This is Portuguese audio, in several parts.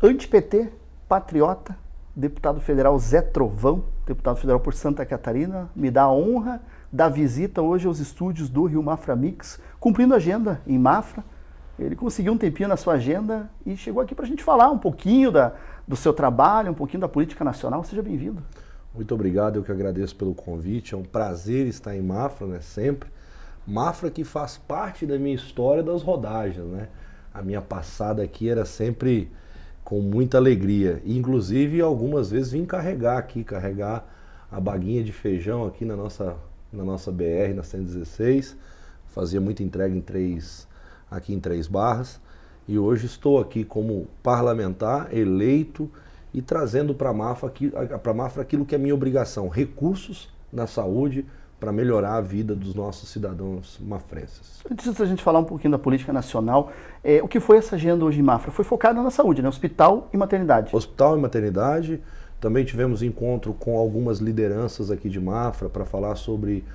Anti-PT, patriota, deputado federal Zé Trovão, deputado federal por Santa Catarina, me dá a honra da visita hoje aos estúdios do Rio Mafra Mix, cumprindo a agenda em Mafra. Ele conseguiu um tempinho na sua agenda e chegou aqui para a gente falar um pouquinho do seu trabalho, um pouquinho da política nacional. Seja bem-vindo. Muito obrigado, eu que agradeço pelo convite. É um prazer estar em Mafra, né? Sempre. Mafra que faz parte da minha história das rodagens, né? A minha passada aqui era sempre com muita alegria. E, inclusive, algumas vezes vim carregar a baguinha de feijão aqui na nossa BR, na 116. Fazia muita entrega aqui em Três Barras. E hoje estou aqui como parlamentar eleito e trazendo para a Mafra aquilo que é minha obrigação, recursos na saúde para melhorar a vida dos nossos cidadãos mafrenses. Antes da gente falar um pouquinho da política nacional, o que foi essa agenda hoje em Mafra? Foi focada na saúde, né? Hospital e maternidade. Hospital e maternidade. Também tivemos encontro com algumas lideranças aqui de Mafra para falar sobre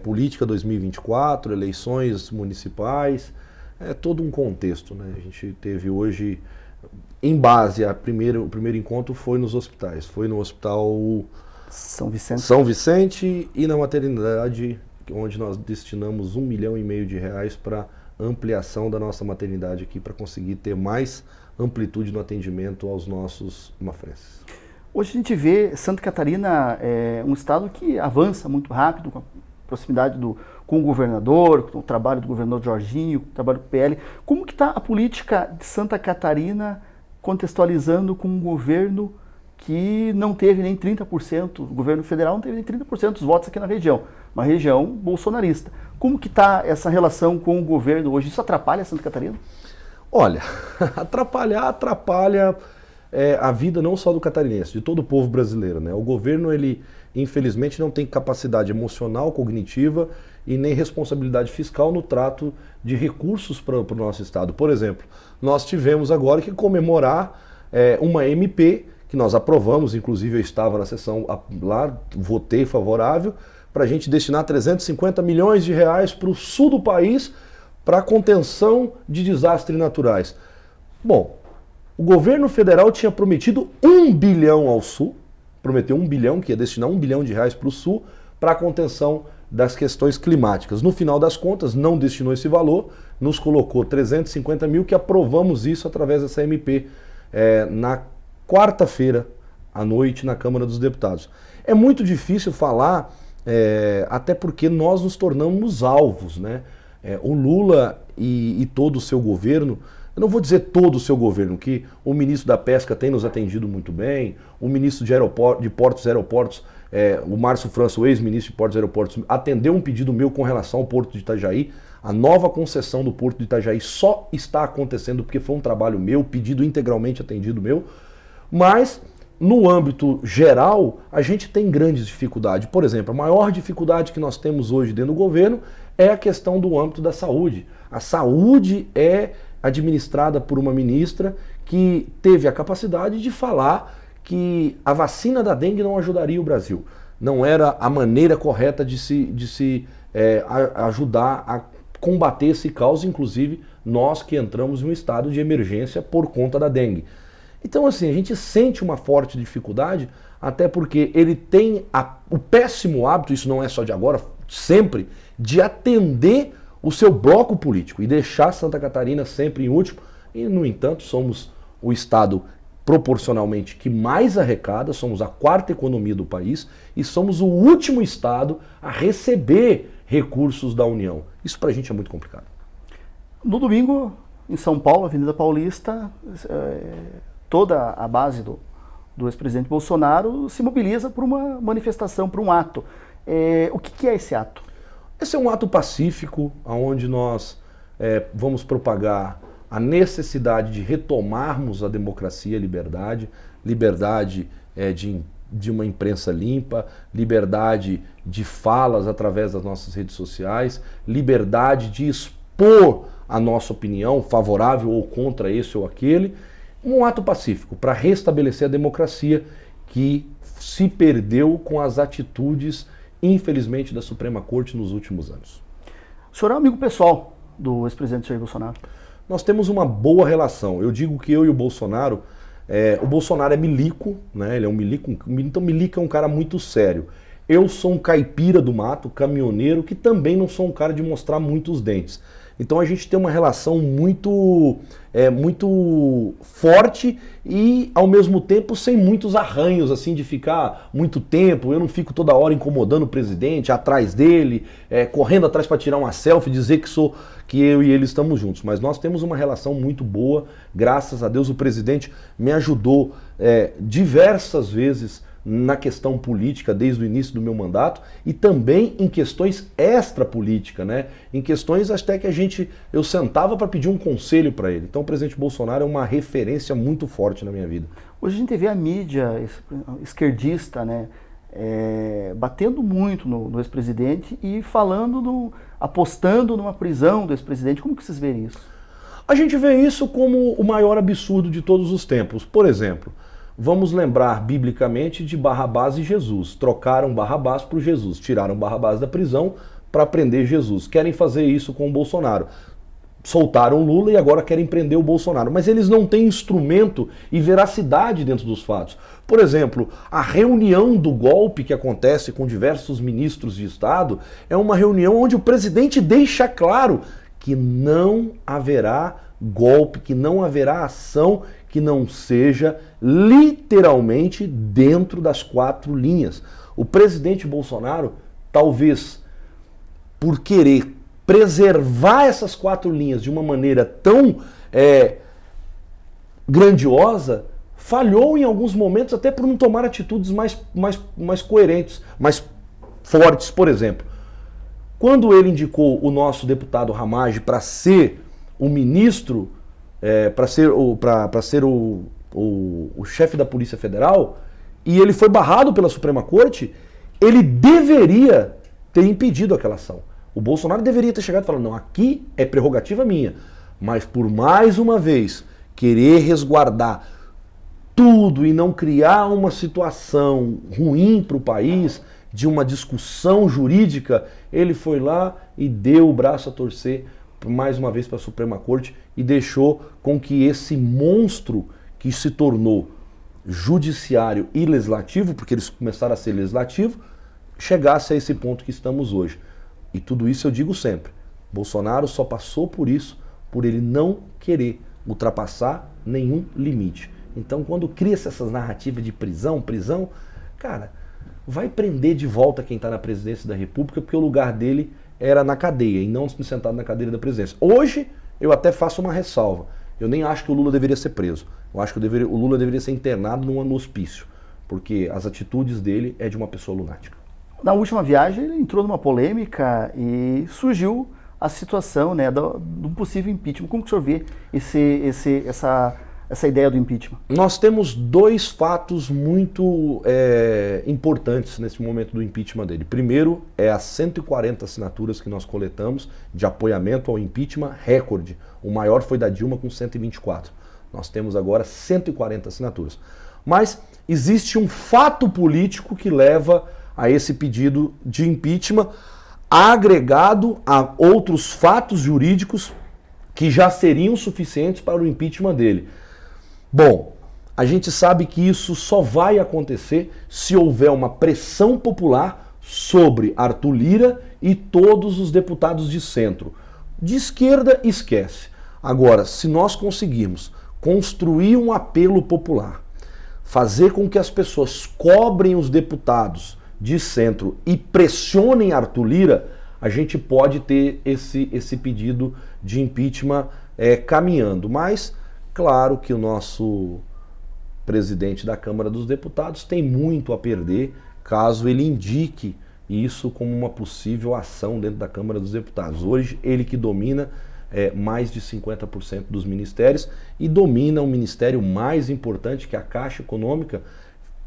política 2024, eleições municipais, todo um contexto, né? A gente teve hoje, em base, o primeiro encontro foi nos hospitais, foi no Hospital São Vicente e na maternidade, onde nós destinamos R$1,5 milhão para ampliação da nossa maternidade aqui, para conseguir ter mais amplitude no atendimento aos nossos mafrenses. Hoje a gente vê Santa Catarina um estado que avança muito rápido, com a proximidade com o governador, com o trabalho do governador Jorginho, com o trabalho do PL. Como que está a política de Santa Catarina contextualizando com um governo que não teve nem 30%, o governo federal não teve nem 30% dos votos aqui na região, uma região bolsonarista. Como que está essa relação com o governo hoje? Isso atrapalha Santa Catarina? Olha, atrapalha a vida não só do catarinense, de todo o povo brasileiro, né? O governo, ele infelizmente não tem capacidade emocional, cognitiva e nem responsabilidade fiscal no trato de recursos para o nosso estado. Por exemplo, nós tivemos agora que comemorar uma MP que nós aprovamos, inclusive eu estava na sessão lá, votei favorável, para a gente destinar R$350 milhões para o sul do país, para a contenção de desastres naturais. Bom, o governo federal tinha prometido R$1 bilhão ao sul, prometeu R$1 bilhão, que ia destinar R$1 bilhão para o sul, para a contenção das questões climáticas. No final das contas, não destinou esse valor, nos colocou 350 mil, que aprovamos isso através dessa MP na quarta-feira à noite na Câmara dos Deputados. É muito difícil falar, até porque nós nos tornamos alvos, né? O Lula e todo o seu governo, eu não vou dizer todo o seu governo, que o ministro da Pesca tem nos atendido muito bem, o ministro de Portos e Aeroportos, o Márcio França, o ex-ministro de Portos e Aeroportos, atendeu um pedido meu com relação ao Porto de Itajaí. A nova concessão do Porto de Itajaí só está acontecendo porque foi um trabalho meu, pedido integralmente atendido meu, mas no âmbito geral a gente tem grandes dificuldades. Por exemplo, a maior dificuldade que nós temos hoje dentro do governo é a questão do âmbito da saúde. A saúde é administrada por uma ministra que teve a capacidade de falar que a vacina da dengue não ajudaria o Brasil. Não era a maneira correta de se ajudar a combater esse caos, inclusive nós que entramos em um estado de emergência por conta da dengue. Então, assim, a gente sente uma forte dificuldade, até porque ele tem o péssimo hábito, isso não é só de agora, sempre, de atender o seu bloco político e deixar Santa Catarina sempre em último. E, no entanto, somos o estado proporcionalmente que mais arrecada, somos a quarta economia do país e somos o último estado a receber recursos da União. Isso pra gente é muito complicado. No domingo, em São Paulo, Avenida Paulista, toda a base do ex-presidente Bolsonaro se mobiliza por uma manifestação, por um ato. O que é esse ato? Esse é um ato pacífico, onde nós vamos propagar a necessidade de retomarmos a democracia, liberdade de uma imprensa limpa, liberdade de falas através das nossas redes sociais, liberdade de expor a nossa opinião, favorável ou contra esse ou aquele. Um ato pacífico para restabelecer a democracia que se perdeu com as atitudes, infelizmente, da Suprema Corte nos últimos anos. O senhor é um amigo pessoal do ex-presidente Jair Bolsonaro? Nós temos uma boa relação. Eu digo que eu e o Bolsonaro, O Bolsonaro é milico, né? Ele é um milico, então milico é um cara muito sério. Eu sou um caipira do mato, caminhoneiro, que também não sou um cara de mostrar muitos dentes. Então a gente tem uma relação muito forte e, ao mesmo tempo, sem muitos arranhos, assim, de ficar muito tempo. Eu não fico toda hora incomodando o presidente, atrás dele, correndo atrás para tirar uma selfie, dizer que eu e ele estamos juntos. Mas nós temos uma relação muito boa, graças a Deus. O presidente me ajudou diversas vezes na questão política desde o início do meu mandato e também em questões extra-política, né? Em questões até que eu sentava para pedir um conselho para ele. Então o presidente Bolsonaro é uma referência muito forte na minha vida. Hoje a gente vê a mídia esquerdista, né, batendo muito no ex-presidente e apostando numa prisão do ex-presidente. Como que vocês veem isso? A gente vê isso como o maior absurdo de todos os tempos. Por exemplo, vamos lembrar biblicamente de Barrabás e Jesus. Trocaram Barrabás por Jesus, tiraram Barrabás da prisão para prender Jesus. Querem fazer isso com o Bolsonaro. Soltaram Lula e agora querem prender o Bolsonaro. Mas eles não têm instrumento e veracidade dentro dos fatos. Por exemplo, a reunião do golpe que acontece com diversos ministros de Estado é uma reunião onde o presidente deixa claro que não haverá golpe, que não haverá ação que não seja literalmente dentro das 4 linhas. O presidente Bolsonaro, talvez por querer preservar essas 4 linhas de uma maneira tão grandiosa, falhou em alguns momentos até por não tomar atitudes mais coerentes, mais fortes. Por exemplo, quando ele indicou o nosso deputado Ramagem para ser o ministro, para ser o chefe da Polícia Federal, e ele foi barrado pela Suprema Corte, ele deveria ter impedido aquela ação. O Bolsonaro deveria ter chegado e falado, não, aqui é prerrogativa minha, mas por mais uma vez querer resguardar tudo e não criar uma situação ruim para o país, de uma discussão jurídica, ele foi lá e deu o braço a torcer mais uma vez para a Suprema Corte e deixou com que esse monstro que se tornou judiciário e legislativo, porque eles começaram a ser legislativo, chegasse a esse ponto que estamos hoje. E tudo isso eu digo sempre, Bolsonaro só passou por isso por ele não querer ultrapassar nenhum limite. Então quando cria-se essas narrativas de prisão, cara, vai prender de volta quem está na presidência da República, porque o lugar dele era na cadeia e não sentado na cadeira da presidência. Hoje eu até faço uma ressalva. Eu nem acho que o Lula deveria ser preso. Eu acho que o Lula deveria ser internado no hospício, porque as atitudes dele é de uma pessoa lunática. Na última viagem ele entrou numa polêmica e surgiu a situação, né, do possível impeachment. Como que o senhor vê essa ideia do impeachment? Nós temos 2 fatos muito importantes nesse momento do impeachment dele. Primeiro é as 140 assinaturas que nós coletamos de apoiamento ao impeachment, recorde. O maior foi da Dilma com 124. Nós temos agora 140 assinaturas. Mas existe um fato político que leva a esse pedido de impeachment, agregado a outros fatos jurídicos que já seriam suficientes para o impeachment dele. Bom, a gente sabe que isso só vai acontecer se houver uma pressão popular sobre Arthur Lira e todos os deputados de centro. De esquerda, esquece. Agora, se nós conseguirmos construir um apelo popular, fazer com que as pessoas cobrem os deputados de centro e pressionem Arthur Lira, a gente pode ter esse pedido de impeachment caminhando. Mas claro que o nosso presidente da Câmara dos Deputados tem muito a perder caso ele indique isso como uma possível ação dentro da Câmara dos Deputados. Hoje, ele que domina mais de 50% dos ministérios e domina o ministério mais importante, que é a Caixa Econômica.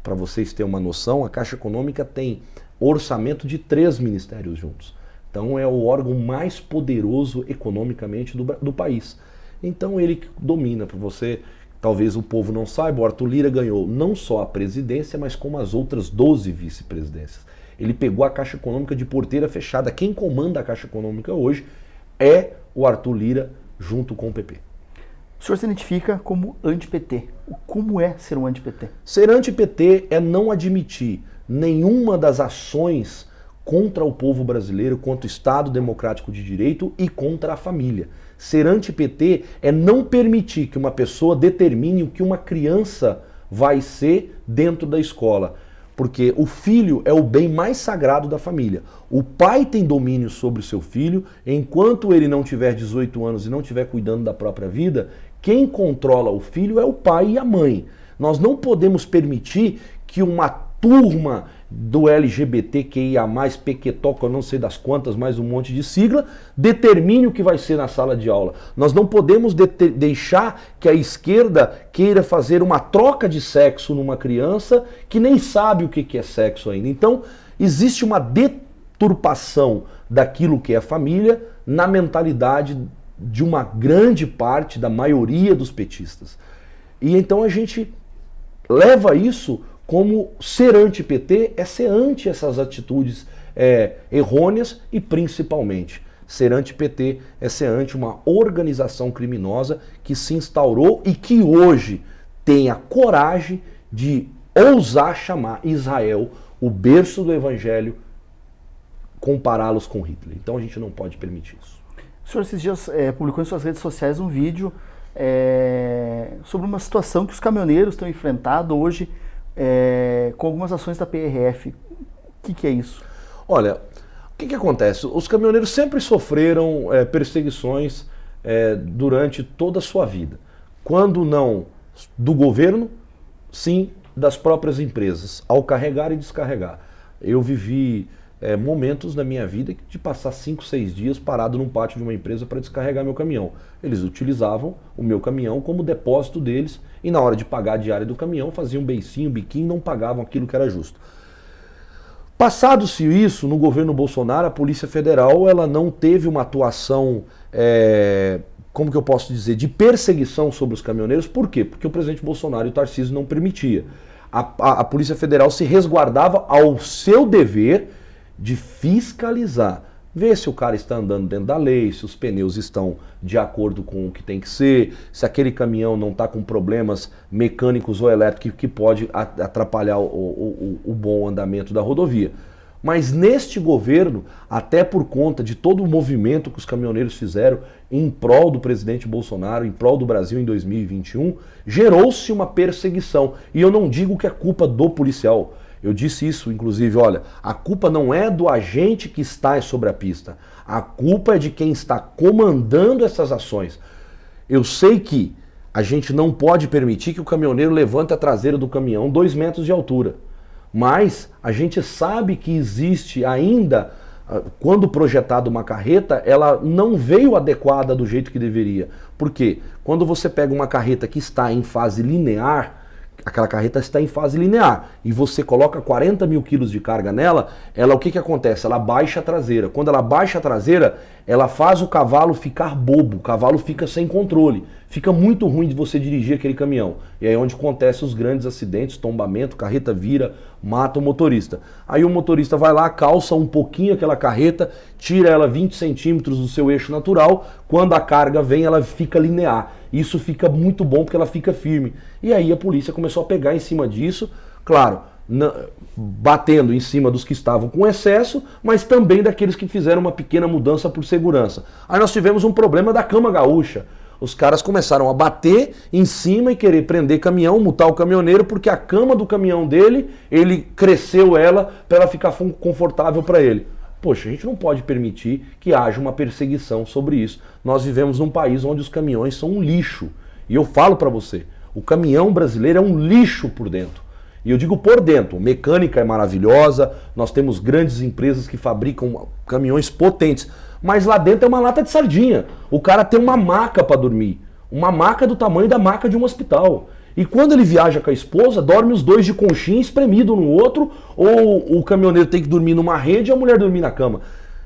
Para vocês terem uma noção, a Caixa Econômica tem orçamento de 3 ministérios juntos. Então é o órgão mais poderoso economicamente do país. Então ele domina. Para você, talvez o povo não saiba, o Arthur Lira ganhou não só a presidência, mas como as outras 12 vice-presidências. Ele pegou a Caixa Econômica de porteira fechada. Quem comanda a Caixa Econômica hoje é o Arthur Lira junto com o PP. O senhor se identifica como anti-PT. Como é ser um anti-PT? Ser anti-PT é não admitir nenhuma das ações contra o povo brasileiro, contra o Estado Democrático de Direito e contra a família. Ser anti-PT é não permitir que uma pessoa determine o que uma criança vai ser dentro da escola. Porque o filho é o bem mais sagrado da família. O pai tem domínio sobre o seu filho, enquanto ele não tiver 18 anos e não estiver cuidando da própria vida, quem controla o filho é o pai e a mãe. Nós não podemos permitir que uma turma do LGBTQIA+, pequetoca, eu não sei das quantas, mais um monte de sigla, determine o que vai ser na sala de aula. Nós não podemos deixar que a esquerda queira fazer uma troca de sexo numa criança que nem sabe o que é sexo ainda. Então, existe uma deturpação daquilo que é família na mentalidade de uma grande parte, da maioria dos petistas. E então a gente leva isso como ser anti-PT é ser anti essas atitudes errôneas e principalmente ser anti-PT é ser anti uma organização criminosa que se instaurou e que hoje tem a coragem de ousar chamar Israel, o berço do evangelho, compará-los com Hitler. Então a gente não pode permitir isso. O senhor esses dias publicou em suas redes sociais um vídeo sobre uma situação que os caminhoneiros estão enfrentando hoje com algumas ações da PRF. O que é isso? Olha, o que acontece? Os caminhoneiros sempre sofreram perseguições durante toda a sua vida. Quando não do governo, sim das próprias empresas, ao carregar e descarregar. Eu vivi momentos na minha vida de passar 5, 6 dias parado num pátio de uma empresa para descarregar meu caminhão. Eles utilizavam o meu caminhão como depósito deles e na hora de pagar a diária do caminhão faziam beicinho, biquinho, não pagavam aquilo que era justo. Passado-se isso, no governo Bolsonaro, a Polícia Federal ela não teve uma atuação, como que eu posso dizer, de perseguição sobre os caminhoneiros. Por quê? Porque o presidente Bolsonaro e o Tarcísio não permitia. A Polícia Federal se resguardava ao seu dever de fiscalizar, ver se o cara está andando dentro da lei, se os pneus estão de acordo com o que tem que ser, se aquele caminhão não está com problemas mecânicos ou elétricos que pode atrapalhar o bom andamento da rodovia. Mas neste governo, até por conta de todo o movimento que os caminhoneiros fizeram em prol do presidente Bolsonaro, em prol do Brasil em 2021, gerou-se uma perseguição. E eu não digo que é culpa do policial. Eu disse isso, inclusive, olha, a culpa não é do agente que está sobre a pista, a culpa é de quem está comandando essas ações. Eu sei que a gente não pode permitir que o caminhoneiro levante a traseira do caminhão 2 metros de altura, mas a gente sabe que existe ainda, quando projetada uma carreta, ela não veio adequada do jeito que deveria. Por quê? Quando você pega uma carreta que está em fase linear, aquela carreta está em fase linear e você coloca 40 mil quilos de carga nela, o que acontece? Ela baixa a traseira. Quando ela baixa a traseira, ela faz o cavalo ficar bobo, o cavalo fica sem controle. Fica muito ruim de você dirigir aquele caminhão. E aí é onde acontecem os grandes acidentes, tombamento, carreta vira, mata o motorista. Aí o motorista vai lá, calça um pouquinho aquela carreta, tira ela 20 centímetros do seu eixo natural, quando a carga vem ela fica linear. Isso fica muito bom porque ela fica firme. E aí a polícia começou a pegar em cima disso, claro, batendo em cima dos que estavam com excesso, mas também daqueles que fizeram uma pequena mudança por segurança. Aí nós tivemos um problema da cama gaúcha. Os caras começaram a bater em cima e querer prender caminhão, multar o caminhoneiro, porque a cama do caminhão dele, ele cresceu ela para ela ficar confortável para ele. Poxa, a gente não pode permitir que haja uma perseguição sobre isso. Nós vivemos num país onde os caminhões são um lixo. E eu falo para você, o caminhão brasileiro é um lixo por dentro. E eu digo por dentro, mecânica é maravilhosa, nós temos grandes empresas que fabricam caminhões potentes, mas lá dentro é uma lata de sardinha. O cara tem uma maca para dormir, uma maca do tamanho da maca de um hospital. E quando ele viaja com a esposa, dorme os dois de conchinha espremido um no outro, ou o caminhoneiro tem que dormir numa rede e a mulher dormir na cama.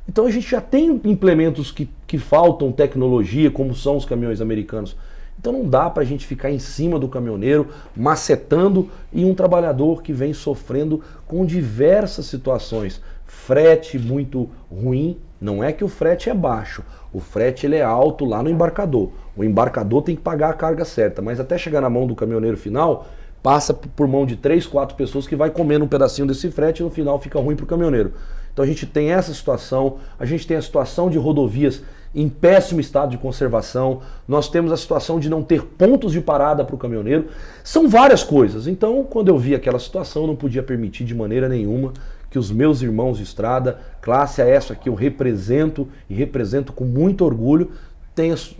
Então a gente já tem implementos que faltam tecnologia, como são os caminhões americanos. Então não dá para a gente ficar em cima do caminhoneiro, macetando, e um trabalhador que vem sofrendo com diversas situações. Frete muito ruim, Não é que o frete é baixo, o frete ele é alto lá no embarcador. O embarcador tem que pagar a carga certa, mas até chegar na mão do caminhoneiro final, passa por mão de 3, 4 pessoas que vai comendo um pedacinho desse frete e no final fica ruim para o caminhoneiro. Então a gente tem essa situação, a gente tem a situação de rodovias em péssimo estado de conservação, nós temos a situação de não ter pontos de parada para o caminhoneiro, são várias coisas. Então, quando eu vi aquela situação, eu não podia permitir de maneira nenhuma que os meus irmãos de estrada, classe essa que eu represento e represento com muito orgulho,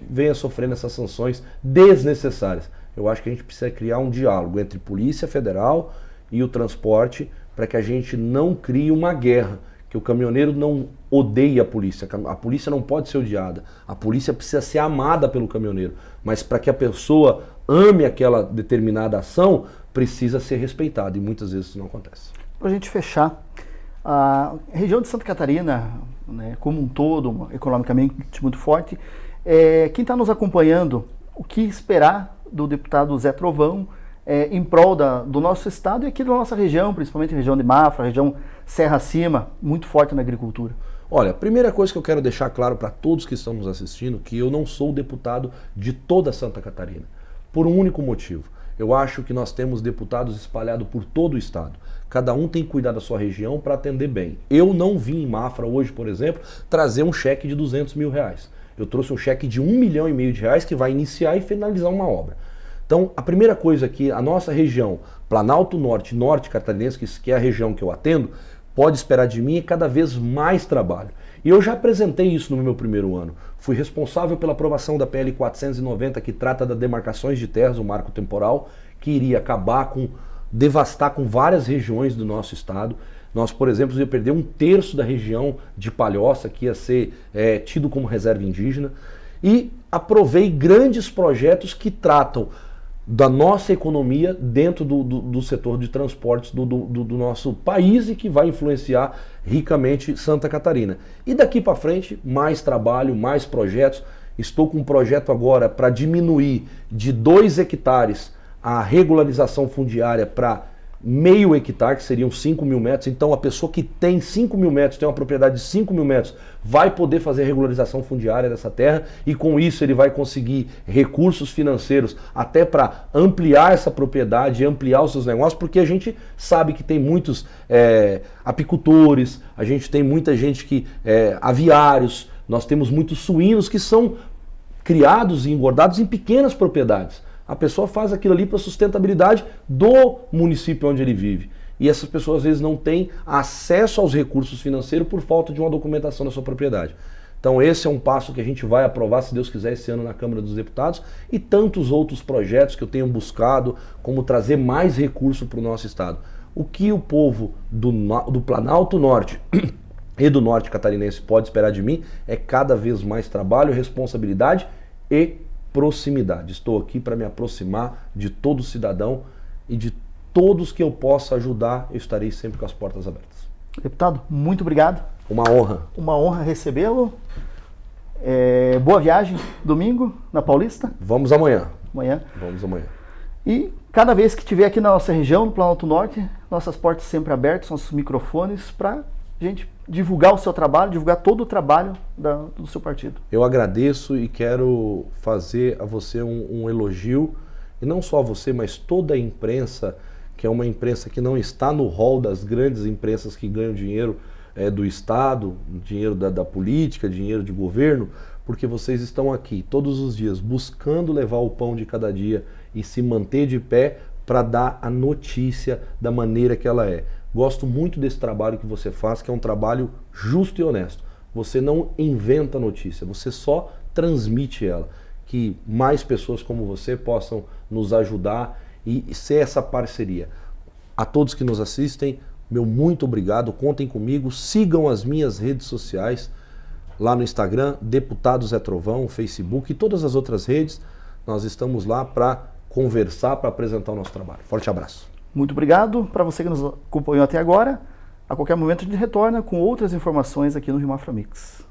venha sofrendo essas sanções desnecessárias. Eu acho que a gente precisa criar um diálogo entre Polícia Federal e o transporte para que a gente não crie uma guerra, que o caminhoneiro não odeie a polícia não pode ser odiada, a polícia precisa ser amada pelo caminhoneiro, mas para que a pessoa ame aquela determinada ação, precisa ser respeitada e muitas vezes isso não acontece. Para a gente fechar, a região de Santa Catarina, né, como um todo, economicamente muito forte, quem está nos acompanhando, o que esperar do deputado Zé Trovão em prol do nosso estado e aqui da nossa região, principalmente a região de Mafra, a região Serra Acima, muito forte na agricultura? Olha, a primeira coisa que eu quero deixar claro para todos que estão nos assistindo, que eu não sou deputado de toda Santa Catarina, por um único motivo. Eu acho que nós temos deputados espalhados por todo o estado. Cada um tem que cuidar da sua região para atender bem. Eu não vim em Mafra hoje, por exemplo, trazer um cheque de 200 mil reais. Eu trouxe um cheque de R$1,5 milhão de reais que vai iniciar e finalizar uma obra. Então, a primeira coisa que a nossa região, Planalto Norte, Norte Catarinense, que é a região que eu atendo, pode esperar de mim é cada vez mais trabalho. E eu já apresentei isso no meu primeiro ano. Fui responsável pela aprovação da PL 490, que trata das demarcações de terras, o marco temporal, que iria devastar com várias regiões do nosso estado. Nós, por exemplo, ia perder 1/3 da região de Palhoça, que ia ser tido como reserva indígena. E aprovei grandes projetos que tratam da nossa economia dentro do setor de transportes do nosso país e que vai influenciar ricamente Santa Catarina. E daqui para frente, mais trabalho, mais projetos. Estou com um projeto agora para diminuir de 2 hectares a regularização fundiária para meio hectare, que seriam 5 mil metros. Então a pessoa que tem 5 mil metros, tem uma propriedade de 5 mil metros, vai poder fazer a regularização fundiária dessa terra e com isso ele vai conseguir recursos financeiros até para ampliar essa propriedade e ampliar os seus negócios, porque a gente sabe que tem muitos apicultores, a gente tem muita gente que aviários, nós temos muitos suínos que são criados e engordados em pequenas propriedades. A pessoa faz aquilo ali para a sustentabilidade do município onde ele vive. E essas pessoas às vezes não têm acesso aos recursos financeiros por falta de uma documentação da sua propriedade. Então esse é um passo que a gente vai aprovar, se Deus quiser, esse ano na Câmara dos Deputados e tantos outros projetos que eu tenho buscado, como trazer mais recurso para o nosso estado. O que o povo do Planalto Norte e do Norte Catarinense pode esperar de mim é cada vez mais trabalho, responsabilidade e proximidade. Estou aqui para me aproximar de todo cidadão e de todos que eu possa ajudar, eu estarei sempre com as portas abertas. Deputado, muito obrigado. Uma honra. Uma honra recebê-lo. Boa viagem, domingo, na Paulista. Vamos amanhã. Vamos amanhã. E cada vez que estiver aqui na nossa região, no Planalto Norte, nossas portas sempre abertas, nossos microfones, para a gente divulgar o seu trabalho, divulgar todo o trabalho do seu partido. Eu agradeço e quero fazer a você um elogio, e não só a você, mas toda a imprensa, que é uma imprensa que não está no rol das grandes imprensas que ganham dinheiro do Estado, dinheiro da política, dinheiro de governo, porque vocês estão aqui todos os dias buscando levar o pão de cada dia e se manter de pé para dar a notícia da maneira que ela é. Gosto muito desse trabalho que você faz, que é um trabalho justo e honesto. Você não inventa notícia, você só transmite ela. Que mais pessoas como você possam nos ajudar e ser essa parceria. A todos que nos assistem, meu muito obrigado, contem comigo, sigam as minhas redes sociais, lá no Instagram, Deputado Zé Trovão, Facebook e todas as outras redes. Nós estamos lá para conversar, para apresentar o nosso trabalho. Forte abraço. Muito obrigado para você que nos acompanhou até agora. A qualquer momento a gente retorna com outras informações aqui no Rio Mafra Mix.